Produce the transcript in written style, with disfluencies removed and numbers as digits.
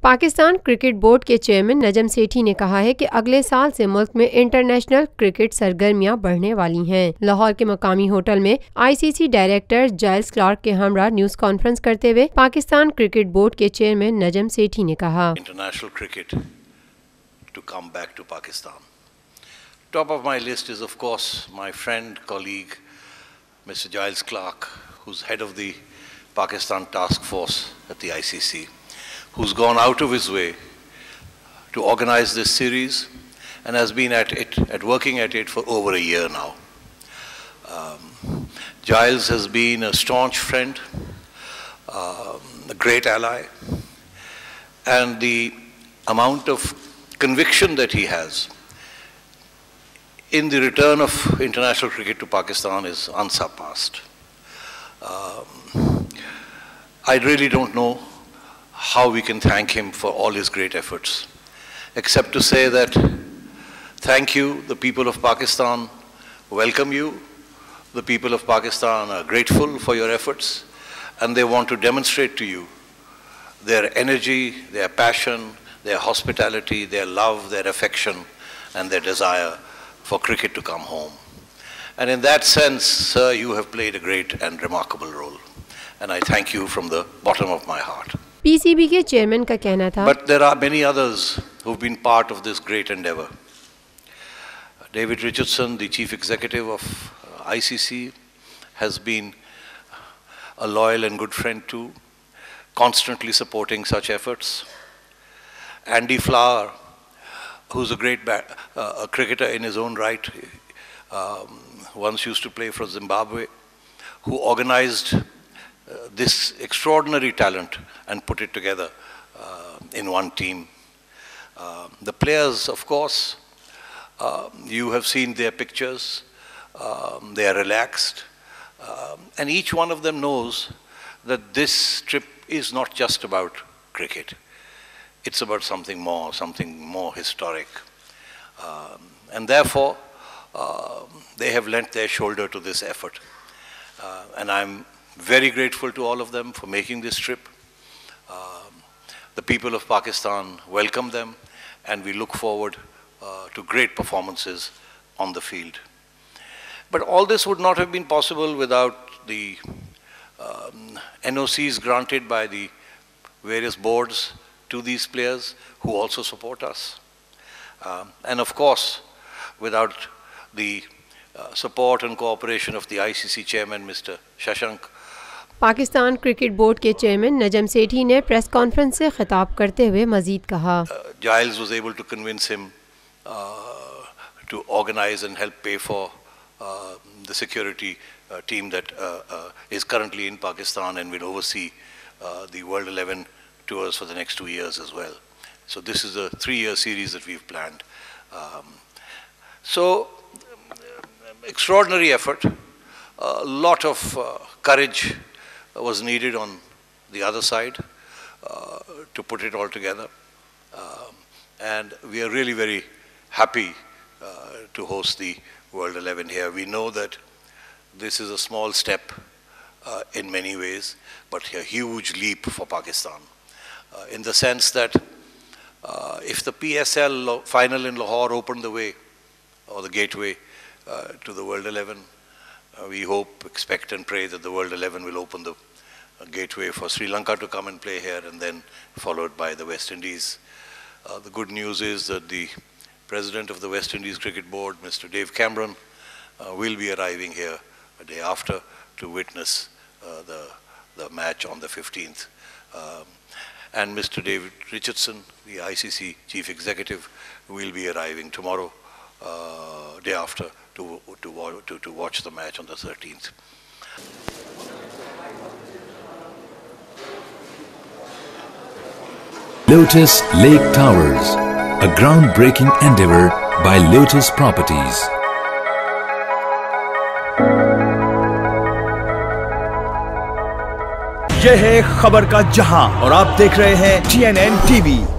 Pakistan cricket board के chairman Najam Sethi ने कहा है कि अगले साल से मुल्क में इंटरनेशनल क्रिकेट सरगर्मियां बढ़ने वाली हैं। लाहौर के मकामी होटल में ICC डायरेक्टर जाइल्स क्लार्क के हमरा न्यूज कॉन्फ्रेंस करते हुए पाकिस्तान क्रिकेट बोर्ड के चेयरमैन नजम सेठी ने कहा, international cricket to come back to Pakistan. Top of my list is of course my friend, colleague, Mr. Giles Clark, who's head of the Pakistan Task Force at the ICC, who's gone out of his way to organize this series and has been working at it for over a year now. Giles has been a staunch friend, a great ally, and the amount of conviction that he has in the return of international cricket to Pakistan is unsurpassed. I really don't know how we can thank him for all his great efforts, except to say that thank you, the people of Pakistan welcome you, the people of Pakistan are grateful for your efforts, and they want to demonstrate to you their energy, their passion, their hospitality, their love, their affection, and their desire for cricket to come home. And in that sense, sir, you have played a great and remarkable role. And I thank you from the bottom of my heart. PCB के chairman का कहना था, But there are many others who've been part of this great endeavor. David Richardson, the chief executive of ICC, has been a loyal and good friend too, constantly supporting such efforts. Andy Flower, who's a great a cricketer in his own right, once used to play for Zimbabwe, who organized this extraordinary talent and put it together in one team. The players, of course, you have seen their pictures. They are relaxed. And each one of them knows that this trip is not just about cricket. It's about something more historic. And therefore, they have lent their shoulder to this effort. And I'm very grateful to all of them for making this trip. The people of Pakistan welcome them, and we look forward to great performances on the field. But all this would not have been possible without the NOCs granted by the various boards to these players who also support us. And of course, without the support and cooperation of the ICC chairman, Mr. Shashank. Pakistan cricket board के chairman Najam Sethi ने press conference से खिताब करते हुए मजीद कहा, Giles was able to convince him to organize and help pay for the security team that is currently in Pakistan and will oversee the World 11 tours for the next 2 years as well. So this is a 3-year series that we've planned. So extraordinary effort, a lot of courage was needed on the other side to put it all together. And we are really very happy to host the World 11 here. We know that this is a small step in many ways, but a huge leap for Pakistan. In the sense that if the PSL final in Lahore opened the way, or the gateway to the World 11, we hope, expect and pray that the World 11 will open the gateway for Sri Lanka to come and play here, and then followed by the West Indies. The good news is that the President of the West Indies Cricket Board, Mr. Dave Cameron, will be arriving here a day after to witness the match on the 15th. And Mr. David Richardson, the ICC Chief Executive, will be arriving tomorrow, day after, to watch the match on the 13th. Lotus Lake Towers, a groundbreaking endeavor by Lotus Properties. यह है खबर का जहां और आप देख रहे हैं TNN TV।